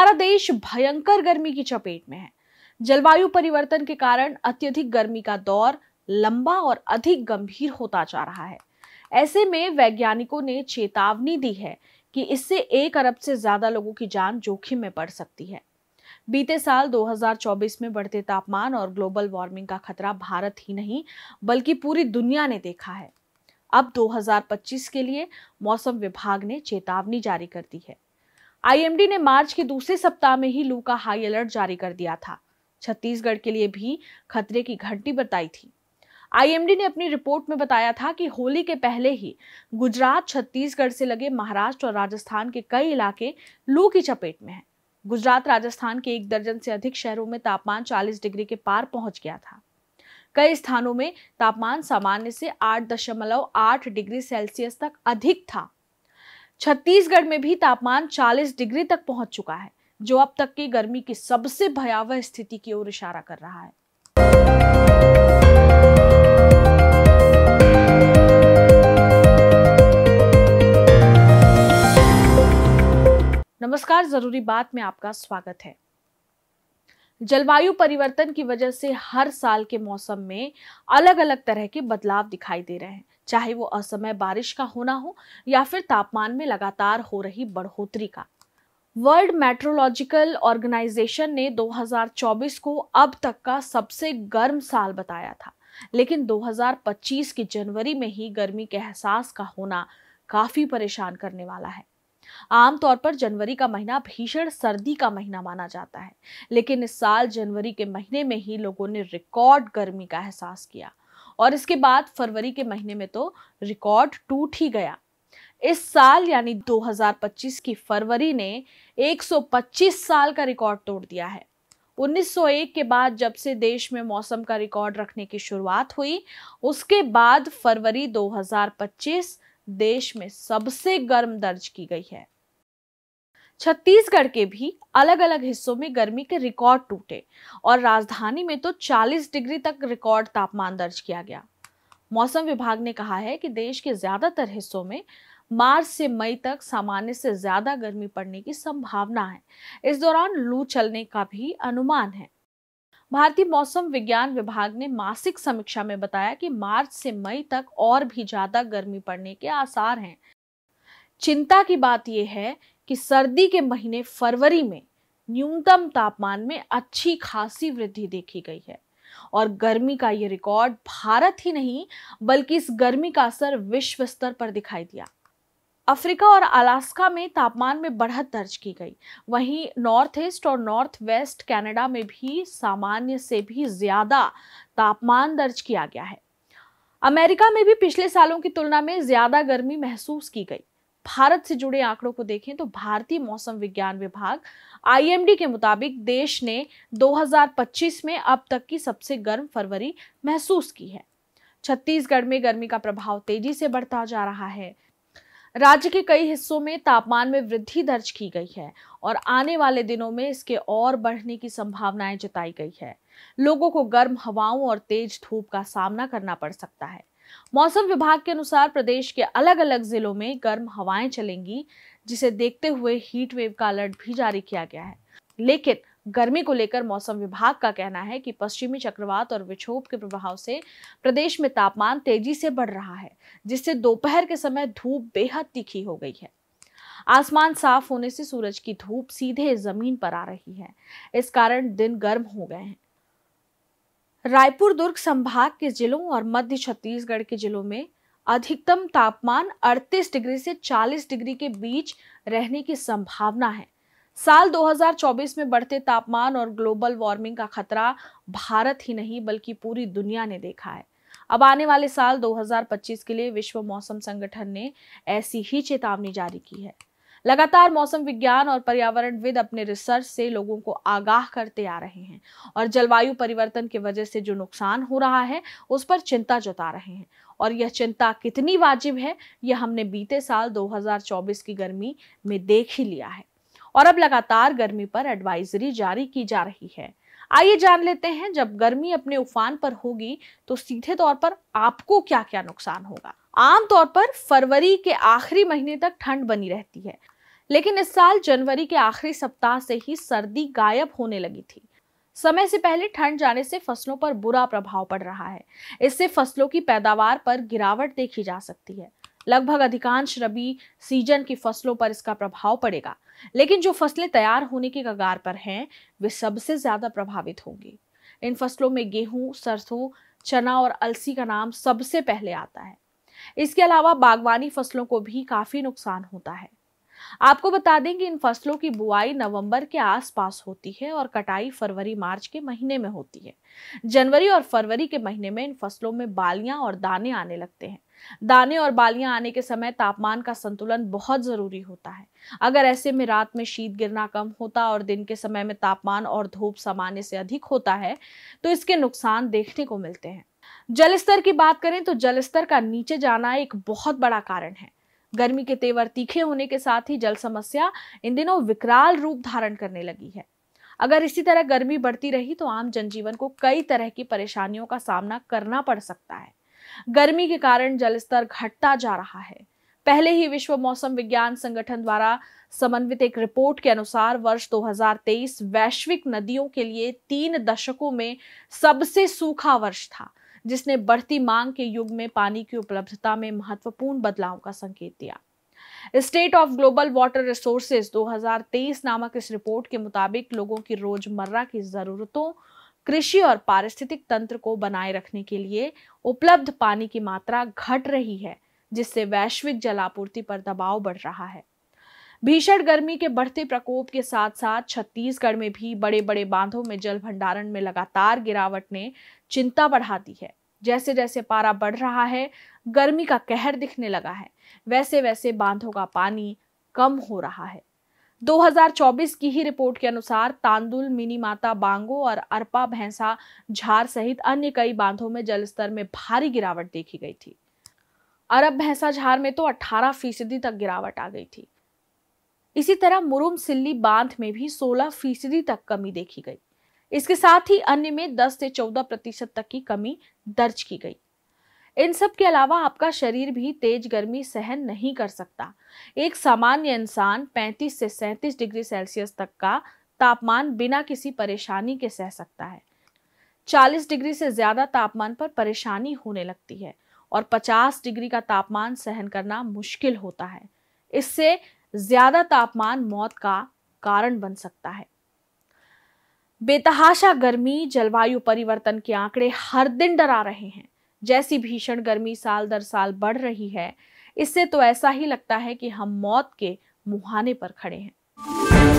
हमारा देश भयंकर गर्मी की चपेट में है। जलवायु परिवर्तन के कारण अत्यधिक गर्मी का दौर लंबा और अधिक गंभीर होता जा रहा है। ऐसे में वैज्ञानिकों ने चेतावनी दी है कि इससे 1 अरब से ज्यादा लोगों की जान जोखिम में पड़ सकती है। बीते साल 2024 में बढ़ते तापमान और ग्लोबल वार्मिंग का खतरा भारत ही नहीं बल्कि पूरी दुनिया ने देखा है। अब 2025 के लिए मौसम विभाग ने चेतावनी जारी कर दी है। आईएमडी ने मार्च के दूसरे सप्ताह में ही लू का हाई अलर्ट जारी कर दिया था। छत्तीसगढ़ के लिए भी खतरे की घंटी बताई थी। आईएमडी ने अपनी रिपोर्ट में बताया था कि होली के पहले ही गुजरात, छत्तीसगढ़ से लगे महाराष्ट्र और राजस्थान के कई इलाके लू की चपेट में हैं। गुजरात, राजस्थान के 1 दर्जन से अधिक शहरों में तापमान 40 डिग्री के पार पहुंच गया था। कई स्थानों में तापमान सामान्य से 8.8 डिग्री सेल्सियस तक अधिक था। छत्तीसगढ़ में भी तापमान 40 डिग्री तक पहुंच चुका है, जो अब तक की गर्मी की सबसे भयावह स्थिति की ओर इशारा कर रहा है। नमस्कार, जरूरी बात में आपका स्वागत है। जलवायु परिवर्तन की वजह से हर साल के मौसम में अलग अलग तरह के बदलाव दिखाई दे रहे हैं, चाहे वो असमय बारिश का होना हो या फिर तापमान में लगातार हो रही बढ़ोतरी का। वर्ल्ड मेट्रोलॉजिकल ऑर्गेनाइजेशन ने 2024 को अब तक का सबसे गर्म साल बताया था, लेकिन 2025 की जनवरी में ही गर्मी के एहसास का होना काफी परेशान करने वाला है। आमतौर पर जनवरी का महीना भीषण सर्दी का महीना माना जाता है, लेकिन इस साल जनवरी के महीने में ही लोगों ने रिकॉर्ड गर्मी का एहसास किया और इसके बाद फरवरी के महीने में तो रिकॉर्ड टूट ही गया। इस साल यानी 2025 की फरवरी ने 125 साल का रिकॉर्ड तोड़ दिया है। 1901 के बाद जब से देश में मौसम का रिकॉर्ड रखने की शुरुआत हुई, उसके बाद फरवरी 2025 देश में सबसे गर्म दर्ज की गई है। छत्तीसगढ़ के भी अलग अलग हिस्सों में गर्मी के रिकॉर्ड टूटे और राजधानी में तो 40 डिग्री तक रिकॉर्ड तापमान दर्ज किया गया। मौसम विभाग ने कहा है कि देश के ज्यादातर हिस्सों में मार्च से मई तक सामान्य से ज्यादा गर्मी पड़ने की संभावना है। इस दौरान लू चलने का भी अनुमान है। भारतीय मौसम विज्ञान विभाग ने मासिक समीक्षा में बताया कि मार्च से मई तक और भी ज्यादा गर्मी पड़ने के आसार हैं। चिंता की बात यह है कि सर्दी के महीने फरवरी में न्यूनतम तापमान में अच्छी खासी वृद्धि देखी गई है और गर्मी का ये रिकॉर्ड भारत ही नहीं बल्कि इस गर्मी का असर विश्व स्तर पर दिखाई दिया। अफ्रीका और अलास्का में तापमान में बढ़त दर्ज की गई। वहीं नॉर्थ ईस्ट और नॉर्थ वेस्ट कनाडा में भी सामान्य से भी ज्यादा तापमान दर्ज किया गया है। अमेरिका में भी पिछले सालों की तुलना में ज्यादा गर्मी महसूस की गई। भारत से जुड़े आंकड़ों को देखें तो भारतीय मौसम विज्ञान विभाग आईएमडी के मुताबिक देश ने 2025 में अब तक की सबसे गर्म फरवरी महसूस की है। छत्तीसगढ़ में गर्मी का प्रभाव तेजी से बढ़ता जा रहा है। राज्य के कई हिस्सों में तापमान में वृद्धि दर्ज की गई है और आने वाले दिनों में इसके और बढ़ने की संभावनाएं जताई गई है। लोगों को गर्म हवाओं और तेज धूप का सामना करना पड़ सकता है। मौसम विभाग के अनुसार प्रदेश के अलग अलग जिलों में गर्म हवाएं चलेंगी, जिसे देखते हुए हीट वेव का अलर्ट भी जारी किया गया है। लेकिन गर्मी को लेकर मौसम विभाग का कहना है कि पश्चिमी चक्रवात और विक्षोभ के प्रभाव से प्रदेश में तापमान तेजी से बढ़ रहा है, जिससे दोपहर के समय धूप बेहद तीखी हो गई है। आसमान साफ होने से सूरज की धूप सीधे जमीन पर आ रही है। इस कारण दिन गर्म हो गए हैं। रायपुर, दुर्ग संभाग के जिलों और मध्य छत्तीसगढ़ के जिलों में अधिकतम तापमान 38 डिग्री से 40 डिग्री के बीच रहने की संभावना है। साल 2024 में बढ़ते तापमान और ग्लोबल वार्मिंग का खतरा भारत ही नहीं बल्कि पूरी दुनिया ने देखा है। अब आने वाले साल 2025 के लिए विश्व मौसम संगठन ने ऐसी ही चेतावनी जारी की है। लगातार मौसम विज्ञान और पर्यावरणविद अपने रिसर्च से लोगों को आगाह करते आ रहे हैं और जलवायु परिवर्तन की वजह से जो नुकसान हो रहा है उस पर चिंता जता रहे हैं। और यह चिंता कितनी वाजिब है, यह हमने बीते साल 2024 की गर्मी में देख ही लिया है और अब लगातार गर्मी पर एडवाइजरी जारी की जा रही है। आइए जान लेते हैं, जब गर्मी अपने उफान पर होगी तो सीधे तौर पर आपको क्या क्या नुकसान होगा। आमतौर पर फरवरी के आखिरी महीने तक ठंड बनी रहती है, लेकिन इस साल जनवरी के आखिरी सप्ताह से ही सर्दी गायब होने लगी थी। समय से पहले ठंड जाने से फसलों पर बुरा प्रभाव पड़ रहा है। इससे फसलों की पैदावार पर गिरावट देखी जा सकती है। लगभग अधिकांश रबी सीजन की फसलों पर इसका प्रभाव पड़ेगा, लेकिन जो फसलें तैयार होने की कगार पर हैं, वे सबसे ज्यादा प्रभावित होंगी। इन फसलों में गेहूं, सरसों, चना और अलसी का नाम सबसे पहले आता है। इसके अलावा बागवानी फसलों को भी काफी नुकसान होता है। आपको बता दें कि इन फसलों की बुआई नवंबर के आसपास होती है और कटाई फरवरी मार्च के महीने में होती है। जनवरी और फरवरी के महीने में इन फसलों में बालियां और दाने आने लगते हैं। दाने और बालियां आने के समय तापमान का संतुलन बहुत जरूरी होता है। अगर ऐसे में रात में शीत गिरना कम होता और दिन के समय में तापमान और धूप सामान्य से अधिक होता है, तो इसके नुकसान देखने को मिलते हैं। जल स्तर की बात करें तो जल स्तर का नीचे जाना एक बहुत बड़ा कारण है। गर्मी के तेवर तीखे होने के साथ ही जल समस्या इन दिनों विकराल रूप धारण करने लगी है। अगर इसी तरह गर्मी बढ़ती रही तो आम जनजीवन को कई तरह की परेशानियों का सामना करना पड़ सकता है। गर्मी के कारण जल स्तर घटता जा रहा है। पहले ही विश्व मौसम विज्ञान संगठन द्वारा समन्वित एक रिपोर्ट के अनुसार वर्ष 2023 वैश्विक नदियों के लिए 3 दशकों में सबसे सूखा वर्ष था, जिसने बढ़ती मांग के युग में पानी की उपलब्धता में महत्वपूर्ण बदलाव का संकेत दिया। State of global water resources 2023 नामक इस रिपोर्ट के मुताबिक लोगों की रोजमर्रा की जरूरतों, कृषि और पारिस्थितिक तंत्र को बनाए रखने के लिए उपलब्ध पानी की मात्रा घट रही है, जिससे वैश्विक जलापूर्ति पर दबाव बढ़ रहा है। भीषण गर्मी के बढ़ते प्रकोप के साथ साथ छत्तीसगढ़ में भी बड़े बड़े बांधों में जल भंडारण में लगातार गिरावट ने चिंता बढ़ा दी है। जैसे जैसे पारा बढ़ रहा है, गर्मी का कहर दिखने लगा है, वैसे वैसे बांधों का पानी कम हो रहा है। 2024 की ही रिपोर्ट के अनुसार तांदुल, मिनीमाता, बांगो और अरपा भैंसा झार सहित अन्य कई बांधों में जलस्तर में भारी गिरावट देखी गई थी। अरब भैंसा झार में तो 18% तक गिरावट आ गई थी। इसी तरह मुरुम सिल्ली बांध में भी 16% तक कमी देखी गई। इसके साथ ही अन्य में 10 से 14% तक की कमी दर्ज की गई। इन सब के अलावा आपका शरीर भी तेज गर्मी सहन नहीं कर सकता। एक सामान्य इंसान 35 से 37 डिग्री सेल्सियस तक का तापमान बिना किसी परेशानी के सह सकता है। 40 डिग्री से ज्यादा तापमान पर परेशानी होने लगती है और 50 डिग्री का तापमान सहन करना मुश्किल होता है। इससे ज्यादा तापमान मौत का कारण बन सकता है। बेतहाशा गर्मी, जलवायु परिवर्तन के आंकड़े हर दिन डरा रहे हैं। जैसी भीषण गर्मी साल दर साल बढ़ रही है, इससे तो ऐसा ही लगता है कि हम मौत के मुहाने पर खड़े हैं।